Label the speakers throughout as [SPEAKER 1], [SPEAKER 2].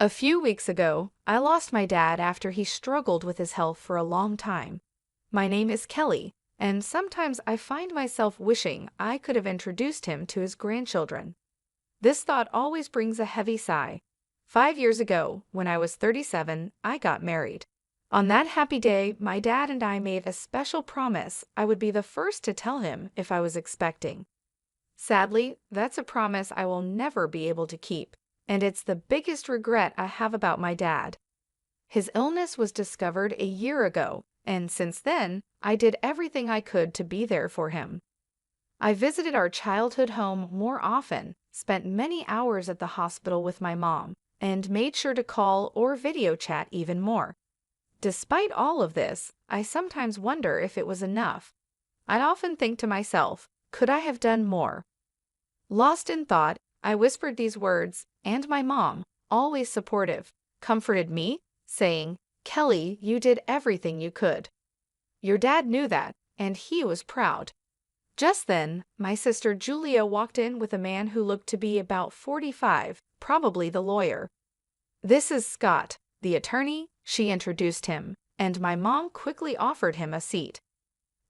[SPEAKER 1] A few weeks ago, I lost my dad after he struggled with his health for a long time. My name is Kelly, and sometimes I find myself wishing I could have introduced him to his grandchildren. This thought always brings a heavy sigh. 5 years ago, when I was 37, I got married. On that happy day, my dad and I made a special promise I would be the first to tell him if I was expecting. Sadly, that's a promise I will never be able to keep, and it's the biggest regret I have about my dad. His illness was discovered a year ago, and since then, I did everything I could to be there for him. I visited our childhood home more often, spent many hours at the hospital with my mom, and made sure to call or video chat even more. Despite all of this, I sometimes wonder if it was enough. I often think to myself, could I have done more? Lost in thought, I whispered these words, and my mom, always supportive, comforted me, saying, "Kelly, you did everything you could. Your dad knew that, and he was proud." Just then, my sister Julia walked in with a man who looked to be about 45, probably the lawyer. "This is Scott, the attorney," she introduced him, and my mom quickly offered him a seat.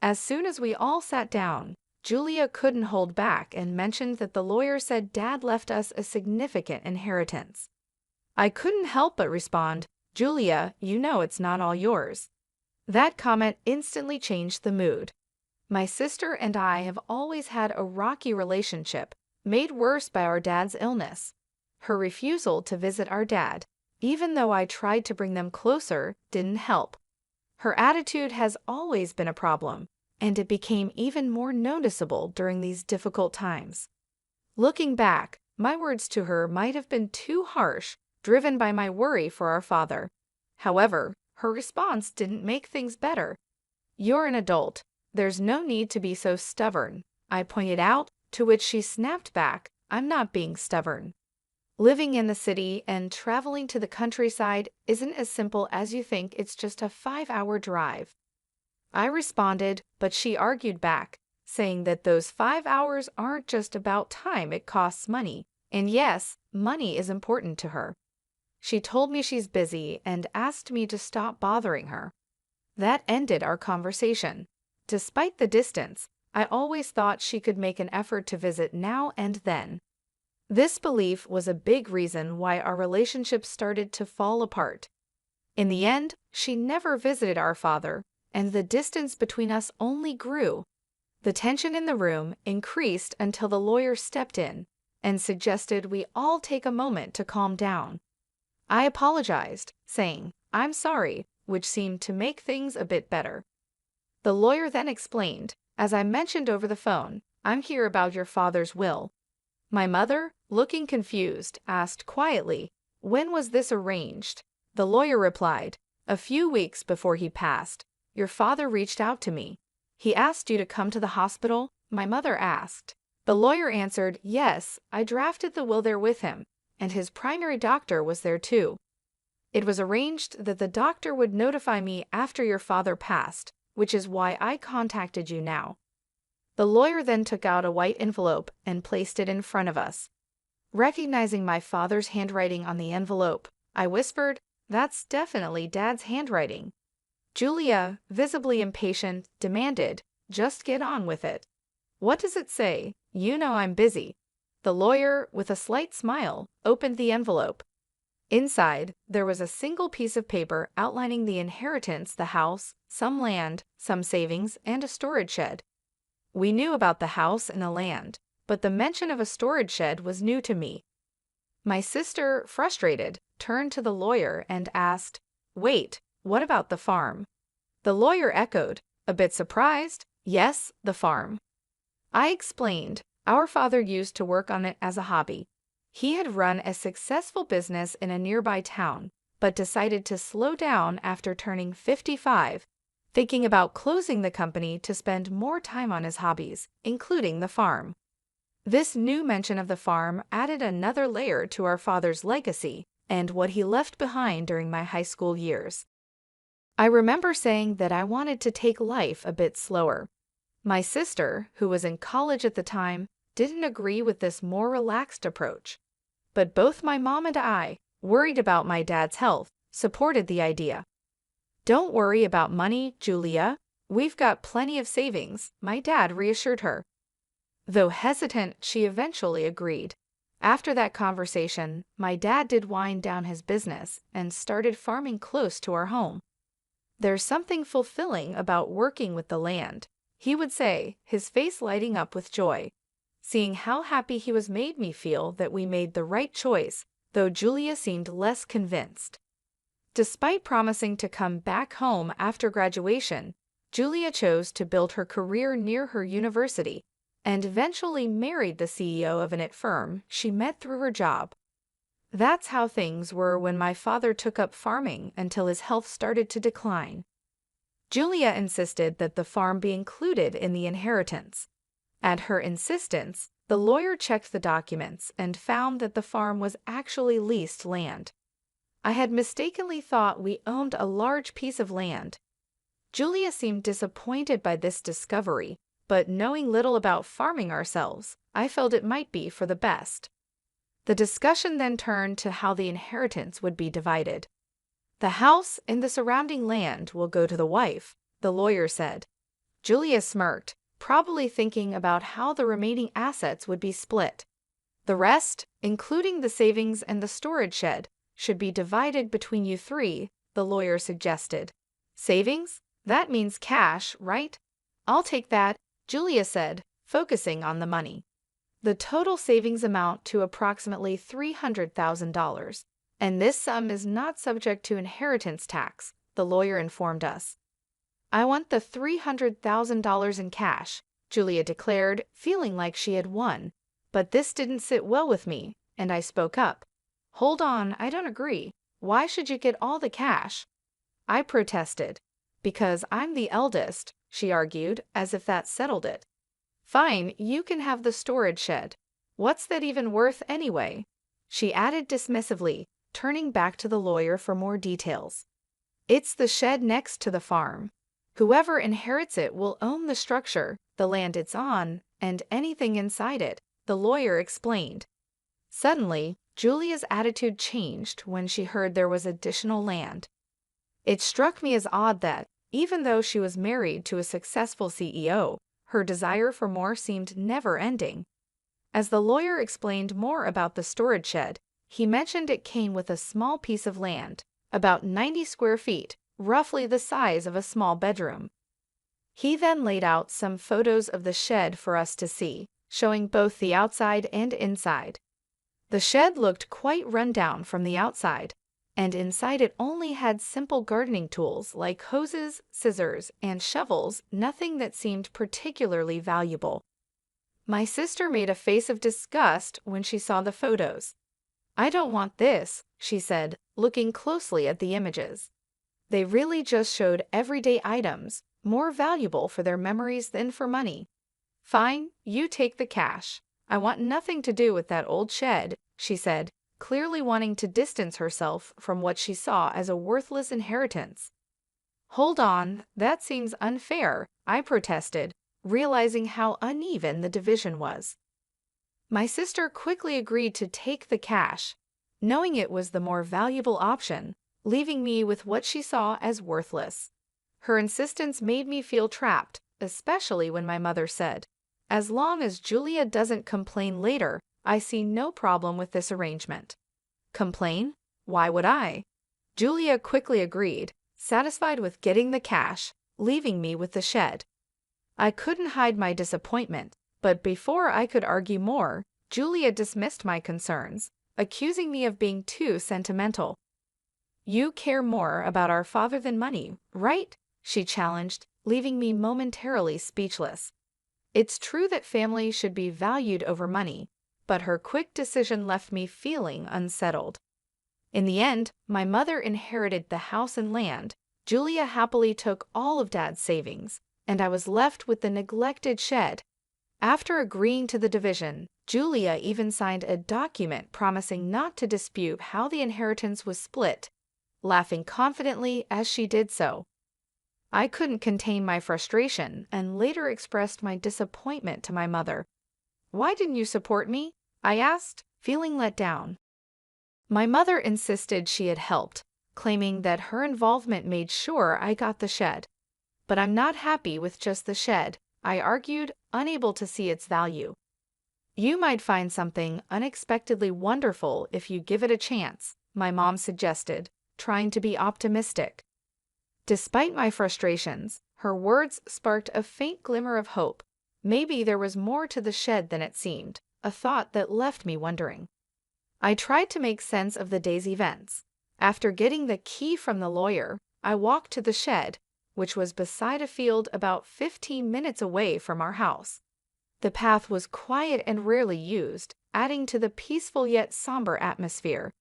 [SPEAKER 1] As soon as we all sat down, Julia couldn't hold back and mentioned that the lawyer said Dad left us a significant inheritance. I couldn't help but respond, "Julia, you know it's not all yours." That comment instantly changed the mood. My sister and I have always had a rocky relationship, made worse by our dad's illness. Her refusal to visit our dad, even though I tried to bring them closer, didn't help. Her attitude has always been a problem, and it became even more noticeable during these difficult times. Looking back, my words to her might have been too harsh, driven by my worry for our father. However, her response didn't make things better. "You're an adult. There's no need to be so stubborn," I pointed out, to which she snapped back, "I'm not being stubborn. Living in the city and traveling to the countryside isn't as simple as you think. It's just a 5-hour drive." I responded, but she argued back, saying that those 5 hours aren't just about time, it costs money. And yes, money is important to her. She told me she's busy and asked me to stop bothering her. That ended our conversation. Despite the distance, I always thought she could make an effort to visit now and then. This belief was a big reason why our relationship started to fall apart. In the end, she never visited our father, and the distance between us only grew. The tension in the room increased until the lawyer stepped in and suggested we all take a moment to calm down. I apologized, saying, "I'm sorry," which seemed to make things a bit better. The lawyer then explained, "As I mentioned over the phone, I'm here about your father's will." My mother, looking confused, asked quietly, "When was this arranged?" The lawyer replied, "A few weeks before he passed. Your father reached out to me. He asked you to come to the hospital?" My mother asked. The lawyer answered, "Yes, I drafted the will there with him, and his primary doctor was there too. It was arranged that the doctor would notify me after your father passed, which is why I contacted you now." The lawyer then took out a white envelope and placed it in front of us. Recognizing my father's handwriting on the envelope, I whispered, "That's definitely Dad's handwriting." Julia, visibly impatient, demanded, "Just get on with it." "What does it say? You know I'm busy." The lawyer, with a slight smile, opened the envelope. Inside, there was a single piece of paper outlining the inheritance, the house, some land, some savings, and a storage shed. We knew about the house and the land, but the mention of a storage shed was new to me. My sister, frustrated, turned to the lawyer and asked, "Wait, what about the farm?" The lawyer echoed, a bit surprised, "Yes, the farm." I explained, our father used to work on it as a hobby. He had run a successful business in a nearby town, but decided to slow down after turning 55, thinking about closing the company to spend more time on his hobbies, including the farm. This new mention of the farm added another layer to our father's legacy and what he left behind during my high school years. I remember saying that I wanted to take life a bit slower. My sister, who was in college at the time, didn't agree with this more relaxed approach. But both my mom and I, worried about my dad's health, supported the idea. "Don't worry about money, Julia. We've got plenty of savings," my dad reassured her. Though hesitant, she eventually agreed. After that conversation, my dad did wind down his business and started farming close to our home. "There's something fulfilling about working with the land," he would say, his face lighting up with joy. Seeing how happy he was made me feel that we made the right choice, though Julia seemed less convinced. Despite promising to come back home after graduation, Julia chose to build her career near her university and eventually married the CEO of an IT firm she met through her job. That's how things were when my father took up farming until his health started to decline. Julia insisted that the farm be included in the inheritance. At her insistence, the lawyer checked the documents and found that the farm was actually leased land. I had mistakenly thought we owned a large piece of land. Julia seemed disappointed by this discovery, but knowing little about farming ourselves, I felt it might be for the best. The discussion then turned to how the inheritance would be divided. "The house and the surrounding land will go to the wife," the lawyer said. Julia smirked, probably thinking about how the remaining assets would be split. "The rest, including the savings and the storage shed, should be divided between you three," the lawyer suggested. "Savings? That means cash, right?" "I'll take that," Julia said, focusing on the money. "The total savings amount to approximately $300,000, and this sum is not subject to inheritance tax," the lawyer informed us. "I want the $300,000 in cash," Julia declared, feeling like she had won. But this didn't sit well with me, and I spoke up. "Hold on, I don't agree. Why should you get all the cash?" I protested. "Because I'm the eldest," she argued, as if that settled it. "Fine, you can have the storage shed. What's that even worth anyway?" she added dismissively, turning back to the lawyer for more details. "It's the shed next to the farm. Whoever inherits it will own the structure, the land it's on, and anything inside it," the lawyer explained. Suddenly, Julia's attitude changed when she heard there was additional land. It struck me as odd that, even though she was married to a successful CEO, her desire for more seemed never-ending. As the lawyer explained more about the storage shed, he mentioned it came with a small piece of land, about 90 square feet, roughly the size of a small bedroom. He then laid out some photos of the shed for us to see, showing both the outside and inside. The shed looked quite run down from the outside, and inside it only had simple gardening tools like hoses, scissors, and shovels, nothing that seemed particularly valuable. My sister made a face of disgust when she saw the photos. "I don't want this," she said, looking closely at the images. They really just showed everyday items, more valuable for their memories than for money. "Fine, you take the cash. I want nothing to do with that old shed," she said, clearly wanting to distance herself from what she saw as a worthless inheritance. "Hold on, that seems unfair," I protested, realizing how uneven the division was. My sister quickly agreed to take the cash, knowing it was the more valuable option, leaving me with what she saw as worthless. Her insistence made me feel trapped, especially when my mother said, "As long as Julia doesn't complain later, I see no problem with this arrangement." Complain? Why would I? Julia quickly agreed, satisfied with getting the cash, leaving me with the shed. I couldn't hide my disappointment, but before I could argue more, Julia dismissed my concerns, accusing me of being too sentimental. "You care more about our father than money, right?" she challenged, leaving me momentarily speechless. It's true that family should be valued over money, but her quick decision left me feeling unsettled. In the end, my mother inherited the house and land, Julia happily took all of Dad's savings, and I was left with the neglected shed. After agreeing to the division, Julia even signed a document promising not to dispute how the inheritance was split, laughing confidently as she did so. I couldn't contain my frustration and later expressed my disappointment to my mother. "Why didn't you support me?" I asked, feeling let down. My mother insisted she had helped, claiming that her involvement made sure I got the shed. But I'm not happy with just the shed, I argued, unable to see its value. You might find something unexpectedly wonderful if you give it a chance, my mom suggested, trying to be optimistic. Despite my frustrations, her words sparked a faint glimmer of hope. Maybe there was more to the shed than it seemed, a thought that left me wondering. I tried to make sense of the day's events. After getting the key from the lawyer, I walked to the shed, which was beside a field about 15 minutes away from our house. The path was quiet and rarely used, adding to the peaceful yet somber atmosphere.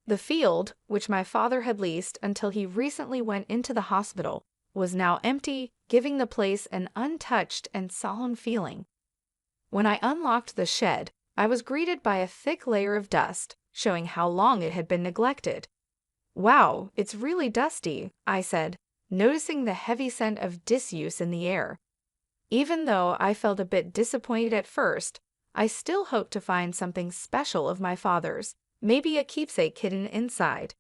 [SPEAKER 1] The field, which my father had leased until he recently went into the hospital, was now empty, giving the place an untouched and solemn feeling. When I unlocked the shed, I was greeted by a thick layer of dust, showing how long it had been neglected. "Wow, it's really dusty," I said, noticing the heavy scent of disuse in the air. Even though I felt a bit disappointed at first, I still hoped to find something special of my father's, maybe a keepsake hidden inside.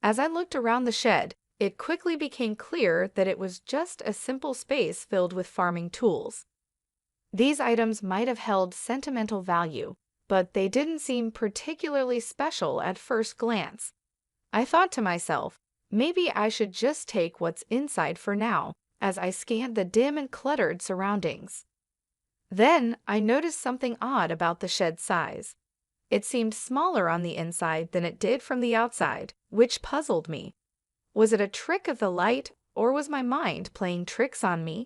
[SPEAKER 1] As I looked around the shed, it quickly became clear that it was just a simple space filled with farming tools. These items might have held sentimental value, but they didn't seem particularly special at first glance. I thought to myself, maybe I should just take what's inside for now, as I scanned the dim and cluttered surroundings. Then I noticed something odd about the shed's size. It seemed smaller on the inside than it did from the outside, which puzzled me. Was it a trick of the light, or was my mind playing tricks on me?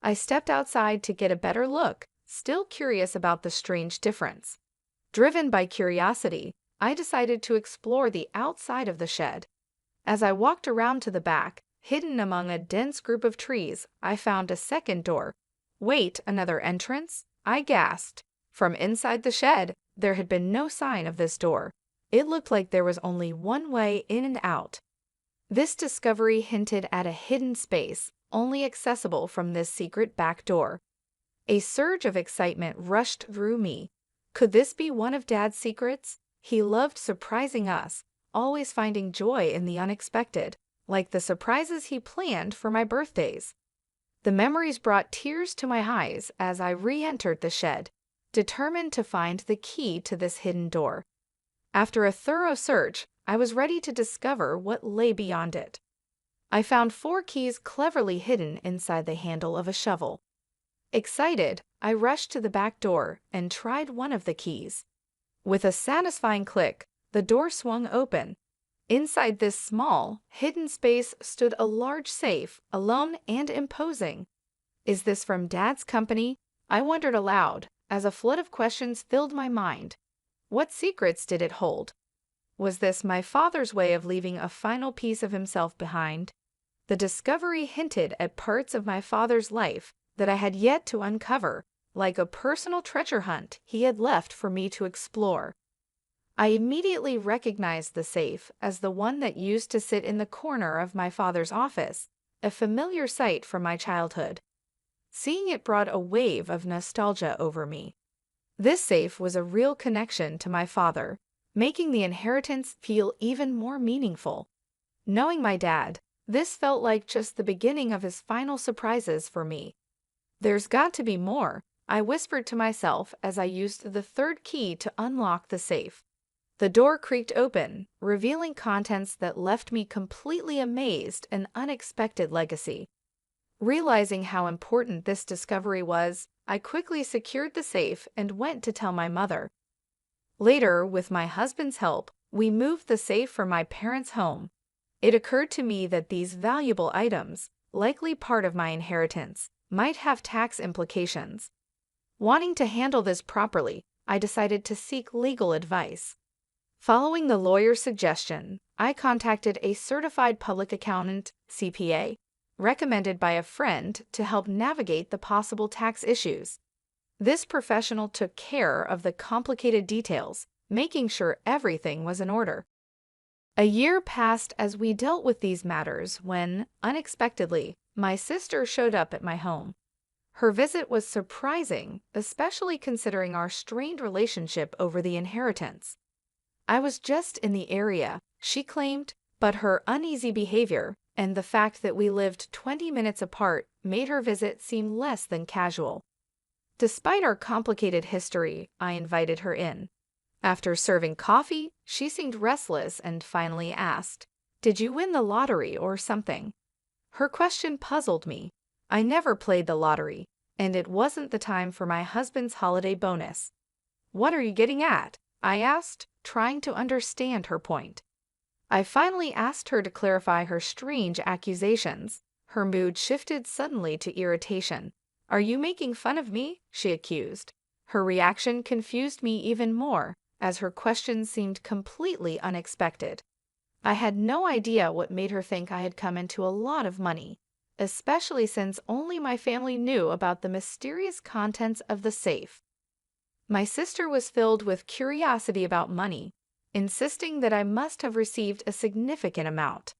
[SPEAKER 1] I stepped outside to get a better look, still curious about the strange difference. Driven by curiosity, I decided to explore the outside of the shed. As I walked around to the back, hidden among a dense group of trees, I found a second door. "Wait, another entrance?" I gasped. From inside the shed, there had been no sign of this door. It looked like there was only one way in and out. This discovery hinted at a hidden space, only accessible from this secret back door. A surge of excitement rushed through me. Could this be one of Dad's secrets? He loved surprising us, always finding joy in the unexpected, like the surprises he planned for my birthdays. The memories brought tears to my eyes as I re-entered the shed, determined to find the key to this hidden door. After a thorough search, I was ready to discover what lay beyond it. I found 4 keys cleverly hidden inside the handle of a shovel. Excited, I rushed to the back door and tried one of the keys. With a satisfying click, the door swung open. Inside this small, hidden space stood a large safe, alone and imposing. "Is this from Dad's company?" I wondered aloud, as a flood of questions filled my mind. What secrets did it hold? Was this my father's way of leaving a final piece of himself behind? The discovery hinted at parts of my father's life that I had yet to uncover, like a personal treasure hunt he had left for me to explore. I immediately recognized the safe as the one that used to sit in the corner of my father's office, a familiar sight from my childhood. Seeing it brought a wave of nostalgia over me. This safe was a real connection to my father, making the inheritance feel even more meaningful. Knowing my dad, this felt like just the beginning of his final surprises for me. "There's got to be more," I whispered to myself as I used the 3rd key to unlock the safe. The door creaked open, revealing contents that left me completely amazed, an unexpected legacy. Realizing how important this discovery was, I quickly secured the safe and went to tell my mother. Later, with my husband's help, we moved the safe from my parents' home. It occurred to me that these valuable items, likely part of my inheritance, might have tax implications. Wanting to handle this properly, I decided to seek legal advice. Following the lawyer's suggestion, I contacted a certified public accountant, CPA, recommended by a friend to help navigate the possible tax issues. This professional took care of the complicated details, making sure everything was in order. A year passed as we dealt with these matters when, unexpectedly, my sister showed up at my home. Her visit was surprising, especially considering our strained relationship over the inheritance. I was just in the area, she claimed, but her uneasy behavior and the fact that we lived 20 minutes apart made her visit seem less than casual. Despite our complicated history, I invited her in. After serving coffee, she seemed restless and finally asked, "Did you win the lottery or something?" Her question puzzled me. I never played the lottery, and it wasn't the time for my husband's holiday bonus. "What are you getting at?" I asked, trying to understand her point. I finally asked her to clarify her strange accusations. Her mood shifted suddenly to irritation. "Are you making fun of me?" she accused. Her reaction confused me even more, as her question seemed completely unexpected. I had no idea what made her think I had come into a lot of money, especially since only my family knew about the mysterious contents of the safe. My sister was filled with curiosity about money, insisting that I must have received a significant amount.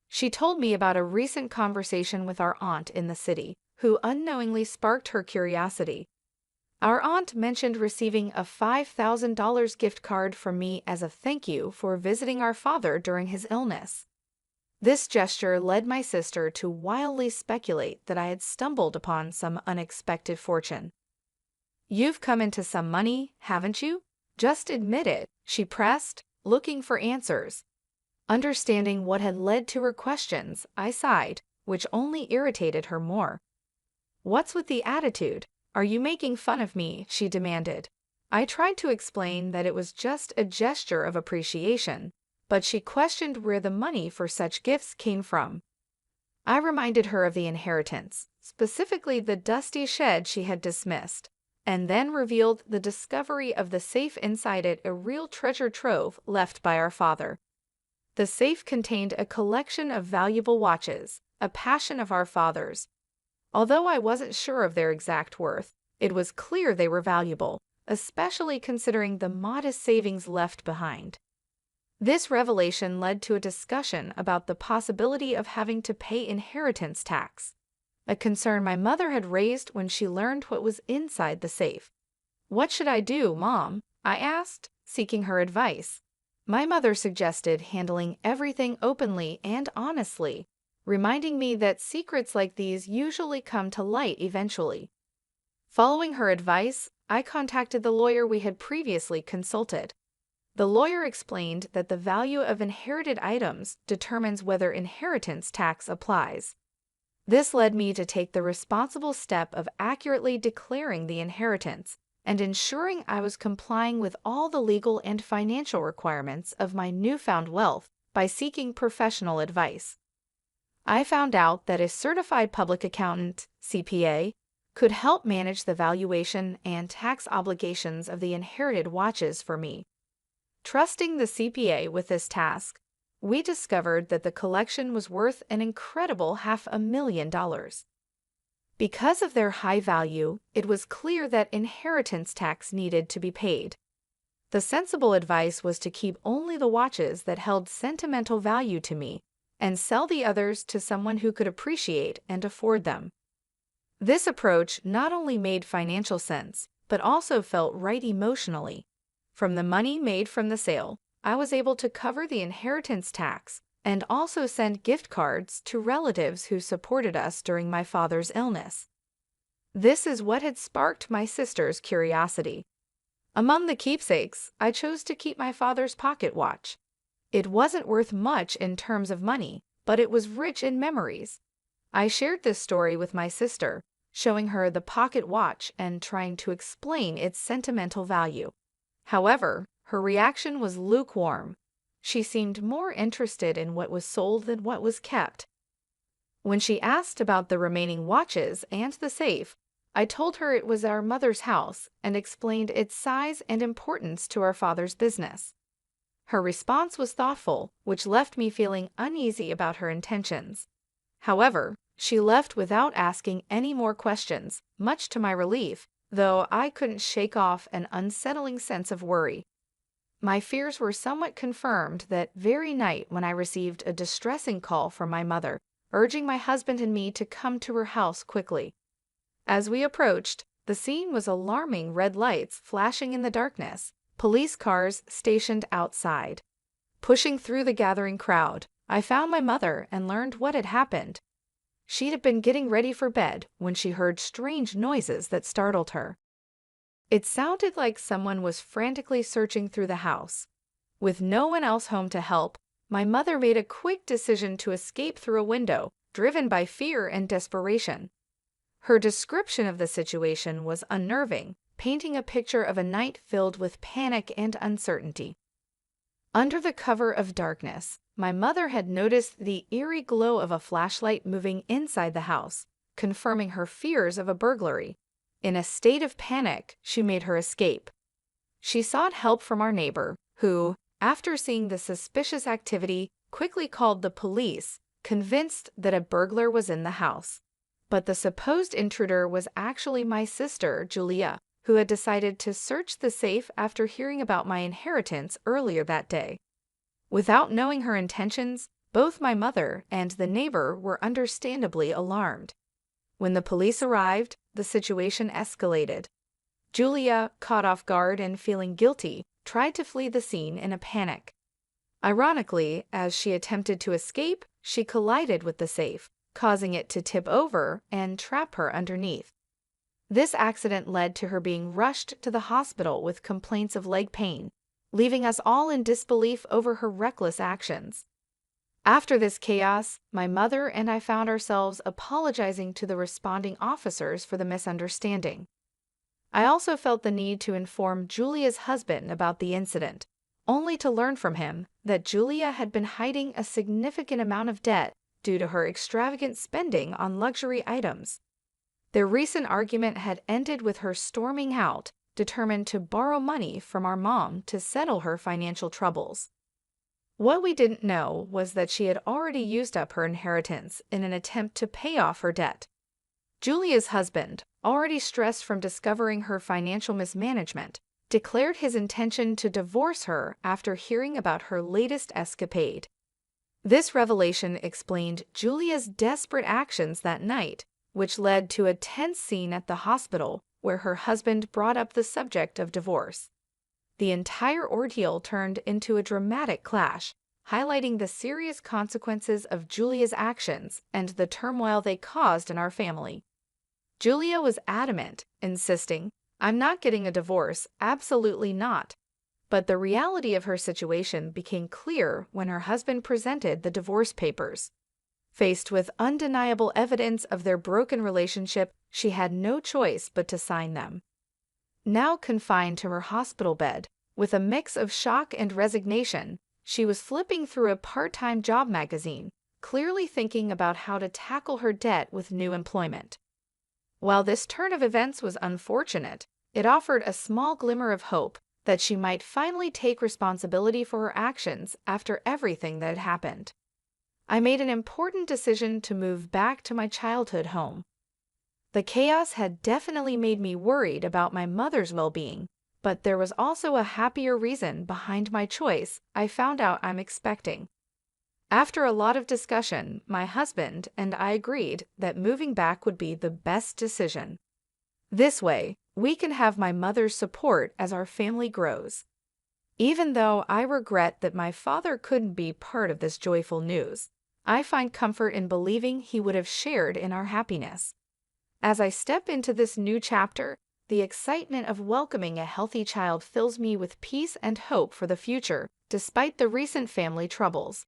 [SPEAKER 1] She told me about a recent conversation with our aunt in the city, who unknowingly sparked her curiosity. Our aunt mentioned receiving a $5,000 gift card from me as a thank you for visiting our father during his illness. This gesture led my sister to wildly speculate that I had stumbled upon some unexpected fortune. "You've come into some money, haven't you? Just admit it," she pressed, looking for answers. Understanding what had led to her questions, I sighed, which only irritated her more. "What's with the attitude? Are you making fun of me?" she demanded. I tried to explain that it was just a gesture of appreciation, but she questioned where the money for such gifts came from. I reminded her of the inheritance, specifically the dusty shed she had dismissed, and then revealed the discovery of the safe inside it, a real treasure trove left by our father. The safe contained a collection of valuable watches, a passion of our father's. Although I wasn't sure of their exact worth, it was clear they were valuable, especially considering the modest savings left behind. This revelation led to a discussion about the possibility of having to pay inheritance tax, a concern my mother had raised when she learned what was inside the safe. "What should I do, Mom?" I asked, seeking her advice. My mother suggested handling everything openly and honestly, reminding me that secrets like these usually come to light eventually. Following her advice, I contacted the lawyer we had previously consulted. The lawyer explained that the value of inherited items determines whether inheritance tax applies. This led me to take the responsible step of accurately declaring the inheritance and ensuring I was complying with all the legal and financial requirements of my newfound wealth by seeking professional advice. I found out that a certified public accountant, CPA, could help manage the valuation and tax obligations of the inherited watches for me. Trusting the CPA with this task, we discovered that the collection was worth an incredible $500,000. Because of their high value, it was clear that inheritance tax needed to be paid. The sensible advice was to keep only the watches that held sentimental value to me and sell the others to someone who could appreciate and afford them. This approach not only made financial sense, but also felt right emotionally. From the money made from the sale, I was able to cover the inheritance tax and also send gift cards to relatives who supported us during my father's illness. This is what had sparked my sister's curiosity. Among the keepsakes, I chose to keep my father's pocket watch. It wasn't worth much in terms of money, but it was rich in memories. I shared this story with my sister, showing her the pocket watch and trying to explain its sentimental value. However, her reaction was lukewarm. She seemed more interested in what was sold than what was kept. When she asked about the remaining watches and the safe, I told her it was our mother's house and explained its size and importance to our father's business. Her response was thoughtful, which left me feeling uneasy about her intentions. However, she left without asking any more questions, much to my relief, though I couldn't shake off an unsettling sense of worry. My fears were somewhat confirmed that very night when I received a distressing call from my mother, urging my husband and me to come to her house quickly. As we approached, the scene was alarming: red lights flashing in the darkness, police cars stationed outside. Pushing through the gathering crowd, I found my mother and learned what had happened. She'd been getting ready for bed when she heard strange noises that startled her. It sounded like someone was frantically searching through the house. With no one else home to help, my mother made a quick decision to escape through a window, driven by fear and desperation. Her description of the situation was unnerving, painting a picture of a night filled with panic and uncertainty. Under the cover of darkness, my mother had noticed the eerie glow of a flashlight moving inside the house, confirming her fears of a burglary. In a state of panic, she made her escape. She sought help from our neighbor, who, after seeing the suspicious activity, quickly called the police, convinced that a burglar was in the house. But the supposed intruder was actually my sister, Julia, who had decided to search the safe after hearing about my inheritance earlier that day. Without knowing her intentions, both my mother and the neighbor were understandably alarmed. When the police arrived, the situation escalated. Julia, caught off guard and feeling guilty, tried to flee the scene in a panic. Ironically, as she attempted to escape, she collided with the safe, causing it to tip over and trap her underneath. This accident led to her being rushed to the hospital with complaints of leg pain, leaving us all in disbelief over her reckless actions. After this chaos, my mother and I found ourselves apologizing to the responding officers for the misunderstanding. I also felt the need to inform Julia's husband about the incident, only to learn from him that Julia had been hiding a significant amount of debt due to her extravagant spending on luxury items. Their recent argument had ended with her storming out, determined to borrow money from our mom to settle her financial troubles. What we didn't know was that she had already used up her inheritance in an attempt to pay off her debt. Julia's husband, already stressed from discovering her financial mismanagement, declared his intention to divorce her after hearing about her latest escapade. This revelation explained Julia's desperate actions that night, which led to a tense scene at the hospital where her husband brought up the subject of divorce. The entire ordeal turned into a dramatic clash, highlighting the serious consequences of Julia's actions and the turmoil they caused in our family. Julia was adamant, insisting, "I'm not getting a divorce, absolutely not." But the reality of her situation became clear when her husband presented the divorce papers. Faced with undeniable evidence of their broken relationship, she had no choice but to sign them. Now confined to her hospital bed, with a mix of shock and resignation, she was flipping through a part-time job magazine, clearly thinking about how to tackle her debt with new employment. While this turn of events was unfortunate, it offered a small glimmer of hope that she might finally take responsibility for her actions after everything that had happened. I made an important decision to move back to my childhood home. The chaos had definitely made me worried about my mother's well-being, but there was also a happier reason behind my choice I found out I'm expecting. After a lot of discussion, my husband and I agreed that moving back would be the best decision. This way, we can have my mother's support as our family grows. Even though I regret that my father couldn't be part of this joyful news, I find comfort in believing he would have shared in our happiness. As I step into this new chapter, the excitement of welcoming a healthy child fills me with peace and hope for the future, despite the recent family troubles.